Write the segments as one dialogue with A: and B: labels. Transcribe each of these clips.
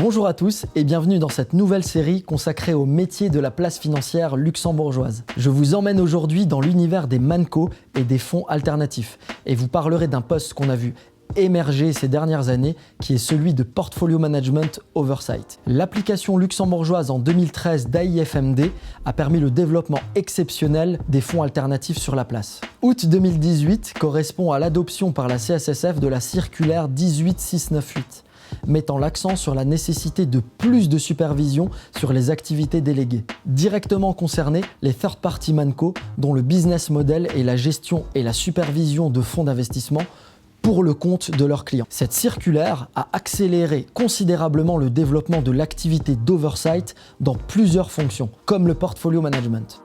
A: Bonjour à tous et bienvenue dans cette nouvelle série consacrée au métier de la place financière luxembourgeoise. Je vous emmène aujourd'hui dans l'univers des ManCo et des fonds alternatifs et vous parlerai d'un poste qu'on a vu émerger ces dernières années qui est celui de Portfolio Management Oversight. L'application luxembourgeoise en 2013 d'AIFMD a permis le développement exceptionnel des fonds alternatifs sur la place. Août 2018 correspond à l'adoption par la CSSF de la circulaire 18698. Mettant l'accent sur la nécessité de plus de supervision sur les activités déléguées. Directement concernés, les third-party ManCo, dont le business model est la gestion et la supervision de fonds d'investissement pour le compte de leurs clients. Cette circulaire a accéléré considérablement le développement de l'activité d'oversight dans plusieurs fonctions, comme le portfolio management.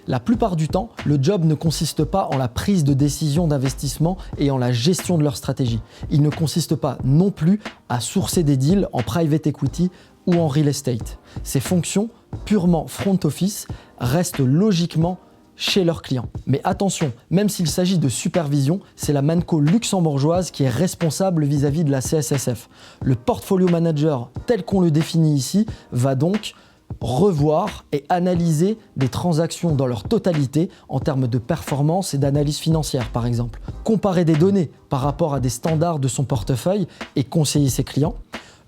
A: La plupart du temps, le job ne consiste pas en la prise de décision d'investissement et en la gestion de leur stratégie. Il ne consiste pas non plus à sourcer des deals en private equity ou en real estate. Ces fonctions, purement front office, restent logiquement chez leurs clients. Mais attention, même s'il s'agit de supervision, c'est la ManCo luxembourgeoise qui est responsable vis-à-vis de la CSSF. Le portfolio manager, tel qu'on le définit ici, va donc revoir et analyser des transactions dans leur totalité en termes de performance et d'analyse financière par exemple. Comparer des données par rapport à des standards de son portefeuille et conseiller ses clients.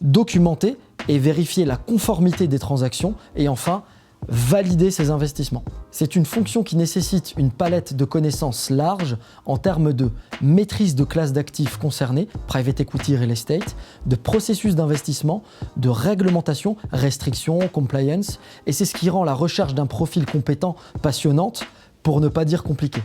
A: Documenter et vérifier la conformité des transactions et enfin, valider ses investissements. C'est une fonction qui nécessite une palette de connaissances large en termes de maîtrise de classes d'actifs concernées, private equity, real estate, de processus d'investissement, de réglementation, restrictions, compliance, et c'est ce qui rend la recherche d'un profil compétent passionnante, pour ne pas dire compliquée.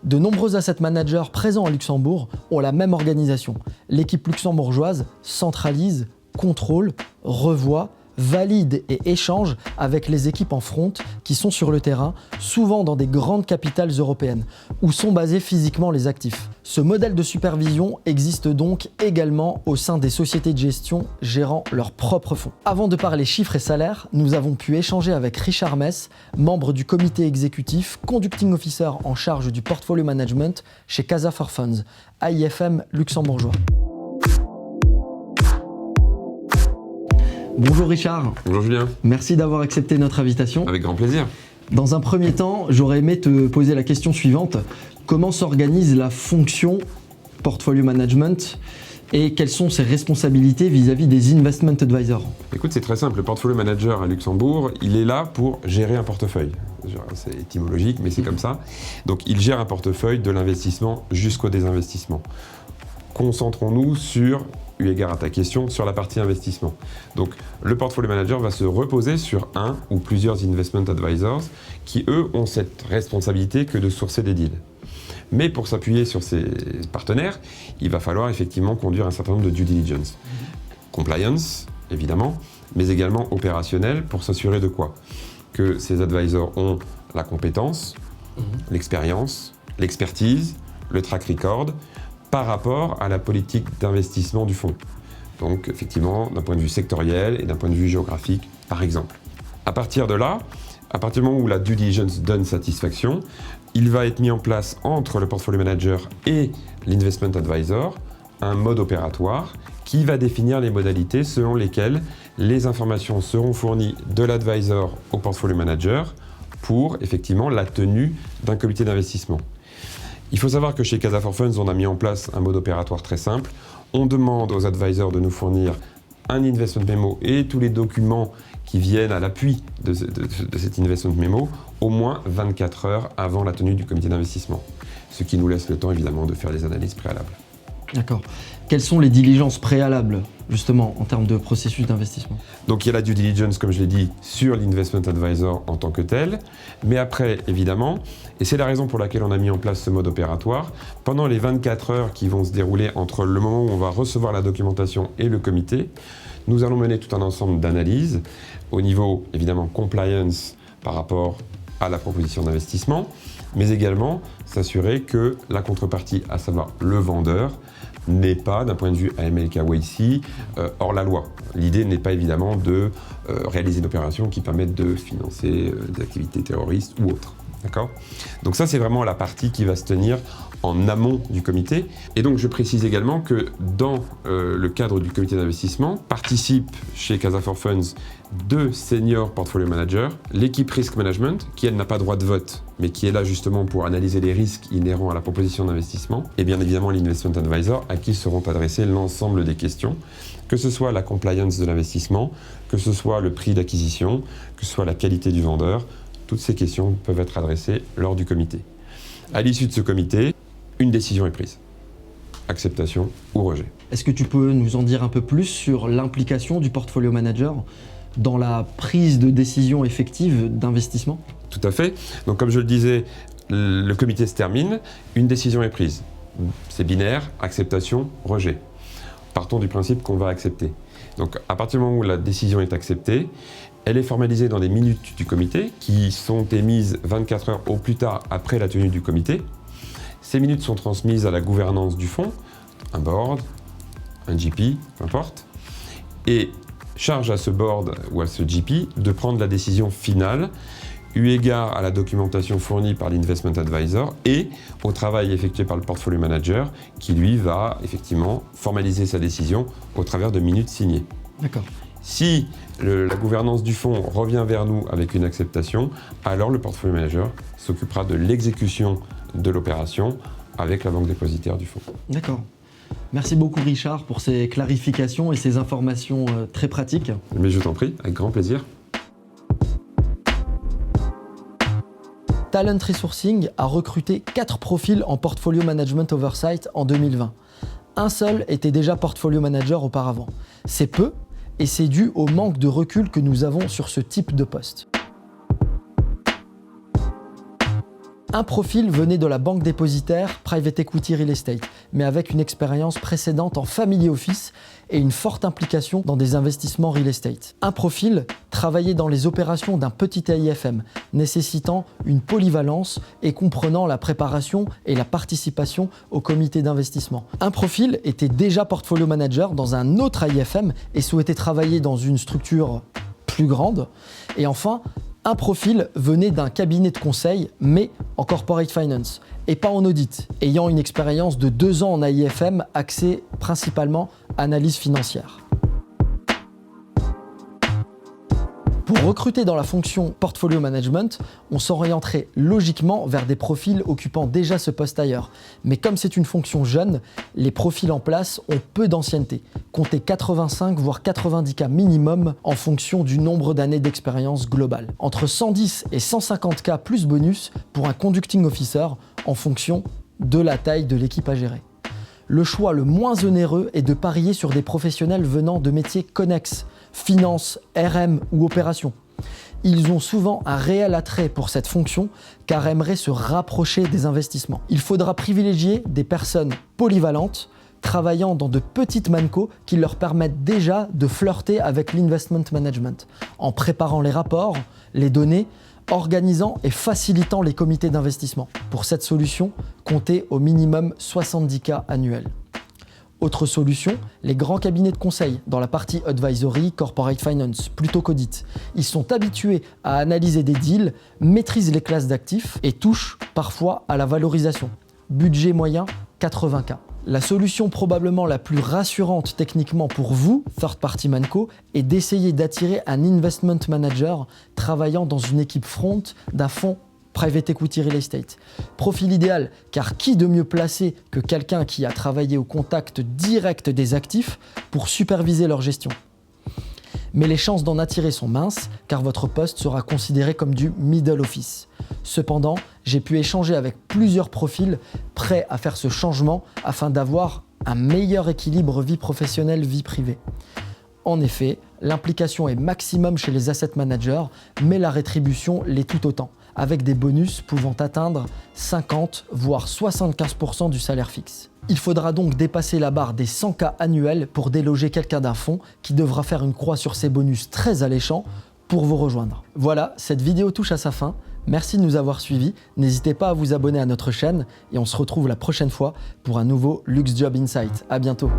A: De nombreux asset managers présents à Luxembourg ont la même organisation. L'équipe luxembourgeoise centralise, contrôle, revoit, valide et échange avec les équipes en front qui sont sur le terrain, souvent dans des grandes capitales européennes, où sont basés physiquement les actifs. Ce modèle de supervision existe donc également au sein des sociétés de gestion gérant leurs propres fonds. Avant de parler chiffres et salaires, nous avons pu échanger avec Richard Mess, membre du comité exécutif, conducting officer en charge du portfolio management chez Casa for Funds, AIFM luxembourgeois. Bonjour Richard.
B: Bonjour Julien.
A: Merci d'avoir accepté notre invitation.
B: Avec grand plaisir.
A: Dans un premier temps, j'aurais aimé te poser la question suivante. Comment s'organise la fonction portfolio management et quelles sont ses responsabilités vis-à-vis des investment advisors?
B: Écoute, c'est très simple. Le portfolio manager à Luxembourg, il est là pour gérer un portefeuille. C'est étymologique, mais c'est comme ça. Donc il gère un portefeuille de l'investissement jusqu'au désinvestissement. Concentrons-nous sur, eu égard à ta question, sur la partie investissement. Donc le portfolio manager va se reposer sur un ou plusieurs investment advisors qui, eux, ont cette responsabilité que de sourcer des deals. Mais pour s'appuyer sur ces partenaires, il va falloir effectivement conduire un certain nombre de due diligence. Compliance, évidemment, mais également opérationnel pour s'assurer de quoi? Que ces advisors ont la compétence, l'expérience, l'expertise, le track record, par rapport à la politique d'investissement du fonds. Donc effectivement, d'un point de vue sectoriel et d'un point de vue géographique, par exemple. À partir de là, à partir du moment où la due diligence donne satisfaction, il va être mis en place entre le portfolio manager et l'investment advisor un mode opératoire qui va définir les modalités selon lesquelles les informations seront fournies de l'advisor au portfolio manager pour effectivement la tenue d'un comité d'investissement. Il faut savoir que chez Casa for Funds, on a mis en place un mode opératoire très simple. On demande aux advisors de nous fournir un investment memo et tous les documents qui viennent à l'appui de cet investment memo au moins 24 heures avant la tenue du comité d'investissement. Ce qui nous laisse le temps évidemment de faire les analyses préalables.
A: D'accord. Quelles sont les diligences préalables, justement, en termes de processus d'investissement?
B: Donc il y a la due diligence, comme je l'ai dit, sur l'investment advisor en tant que tel. Mais après, évidemment, et c'est la raison pour laquelle on a mis en place ce mode opératoire, pendant les 24 heures qui vont se dérouler entre le moment où on va recevoir la documentation et le comité, nous allons mener tout un ensemble d'analyses au niveau, évidemment, compliance par rapport à la proposition d'investissement, mais également s'assurer que la contrepartie, à savoir le vendeur, n'est pas, d'un point de vue AML/KYC, hors la loi. L'idée n'est pas évidemment de réaliser une opération qui permette de financer des activités terroristes ou autres. D'accord ? Donc ça, c'est vraiment la partie qui va se tenir en amont du comité. Et donc, je précise également que dans le cadre du comité d'investissement, participent chez Casa for Funds 2 seniors portfolio managers, l'équipe risk management, qui elle n'a pas droit de vote, mais qui est là justement pour analyser les risques inhérents à la proposition d'investissement, et bien évidemment l'investment advisor, à qui seront adressées l'ensemble des questions, que ce soit la compliance de l'investissement, que ce soit le prix d'acquisition, que ce soit la qualité du vendeur. Toutes ces questions peuvent être adressées lors du comité. À l'issue de ce comité, une décision est prise. Acceptation ou rejet.
A: Est-ce que tu peux nous en dire un peu plus sur l'implication du portfolio manager dans la prise de décision effective d'investissement ?
B: Tout à fait. Donc comme je le disais, le comité se termine, une décision est prise. C'est binaire, acceptation, rejet. Partons du principe qu'on va accepter. Donc à partir du moment où la décision est acceptée, elle est formalisée dans des minutes du comité qui sont émises 24 heures au plus tard après la tenue du comité. Ces minutes sont transmises à la gouvernance du fonds, un board, un GP, peu importe, et charge à ce board ou à ce GP de prendre la décision finale eu égard à la documentation fournie par l'investment advisor et au travail effectué par le portfolio manager qui lui va effectivement formaliser sa décision au travers de minutes signées.
A: D'accord.
B: Si la gouvernance du fonds revient vers nous avec une acceptation, alors le portfolio manager s'occupera de l'exécution de l'opération avec la banque dépositaire du fonds.
A: D'accord. Merci beaucoup Richard pour ces clarifications et ces informations très pratiques.
B: Mais je t'en prie, avec grand plaisir.
A: Talent Resourcing a recruté 4 profils en Portfolio Management Oversight en 2020. Un seul était déjà Portfolio Manager auparavant. C'est peu et c'est dû au manque de recul que nous avons sur ce type de poste. Un profil venait de la banque dépositaire Private Equity Real Estate, mais avec une expérience précédente en family office et une forte implication dans des investissements real estate. Un profil travaillait dans les opérations d'un petit AIFM, nécessitant une polyvalence et comprenant la préparation et la participation au comité d'investissement. Un profil était déjà portfolio manager dans un autre AIFM et souhaitait travailler dans une structure plus grande. Et enfin, un profil venait d'un cabinet de conseil, mais en corporate finance, et pas en audit, ayant une expérience de 2 ans en AIFM axée principalement analyse financière. Pour recruter dans la fonction portfolio management, on s'orienterait logiquement vers des profils occupant déjà ce poste ailleurs. Mais comme c'est une fonction jeune, les profils en place ont peu d'ancienneté. Comptez 85 voire 90 cas minimum en fonction du nombre d'années d'expérience globale. Entre 110 et 150 cas plus bonus pour un conducting officer en fonction de la taille de l'équipe à gérer. Le choix le moins onéreux est de parier sur des professionnels venant de métiers connexes, finance, RM ou opération. Ils ont souvent un réel attrait pour cette fonction car aimeraient se rapprocher des investissements. Il faudra privilégier des personnes polyvalentes, travaillant dans de petites mancos qui leur permettent déjà de flirter avec l'investment management, en préparant les rapports, les données, organisant et facilitant les comités d'investissement. Pour cette solution, comptez au minimum 70 cas annuels. Autre solution, les grands cabinets de conseil dans la partie advisory, corporate finance, plutôt qu'audit. Ils sont habitués à analyser des deals, maîtrisent les classes d'actifs et touchent parfois à la valorisation. Budget moyen, 80K. La solution probablement la plus rassurante techniquement pour vous, third party manco, est d'essayer d'attirer un investment manager travaillant dans une équipe front d'un fonds Private Equity Real Estate. Profil idéal, car qui de mieux placé que quelqu'un qui a travaillé au contact direct des actifs pour superviser leur gestion. Mais les chances d'en attirer sont minces, car votre poste sera considéré comme du middle office. Cependant, j'ai pu échanger avec plusieurs profils prêts à faire ce changement afin d'avoir un meilleur équilibre vie professionnelle-vie privée. En effet, l'implication est maximum chez les asset managers, mais la rétribution l'est tout autant, avec des bonus pouvant atteindre 50 voire 75% du salaire fixe. Il faudra donc dépasser la barre des 100K annuels pour déloger quelqu'un d'un fonds qui devra faire une croix sur ses bonus très alléchants pour vous rejoindre. Voilà, cette vidéo touche à sa fin. Merci de nous avoir suivis. N'hésitez pas à vous abonner à notre chaîne et on se retrouve la prochaine fois pour un nouveau Lux Job Insight. À bientôt.